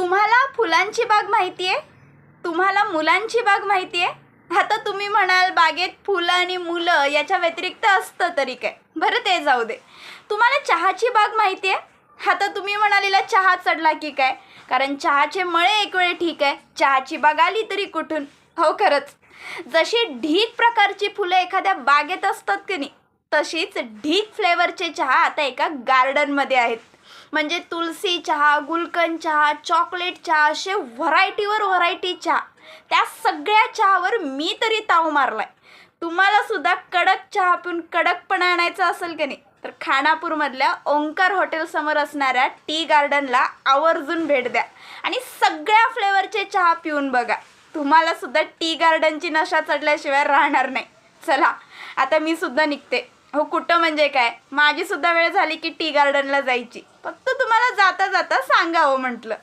तुम्हाला फुलांची बाग माहिती आहे? तुम्हाला मुलांची बाग माहिती आहे? आता तुम्ही म्हणाल बागेत फुलं आणि मुलं याच्या व्यतिरिक्त असतं तरी काय, बरं ते जाऊ दे. तुम्हाला चहाची बाग माहिती आहे? आता तुम्ही म्हणालेला चहा चढला की काय, कारण चहाचे मळे एक वेळ ठीक आहे, चहाची बाग आली तरी कुठून. हो खरंच, जशी ढीक प्रकारची फुलं एखाद्या बागेत असतात की नाही, तशीच ढीक फ्लेवरचे चहा आता एका गार्डनमध्ये आहेत. म्हणजे तुलसी चहा, गुलकंद चहा, चॉकलेट चहा, असे व्हरायटीवर व्हरायटी चहा. त्या सगळ्या चहावर मी तरी ताव मारलाय. तुम्हाला सुद्धा कडक चहा पिऊन कडकपणा आणायचा असेल की नाही, तर खानापूरमधल्या ओंकार हॉटेलसमोर असणाऱ्या टी गार्डनला आवर्जून भेट द्या आणि सगळ्या फ्लेवरचे चहा पिऊन बघा. तुम्हाला सुद्धा टी गार्डनची नशा चढल्याशिवाय राहणार नाही. चला आता मी सुद्धा निघते. हो कुठं म्हणजे काय, माझी सुद्धा वेळ झाली की टी गार्डनला जायची. फक्त तुम्हाला जाता जाता सांगावं म्हटलं.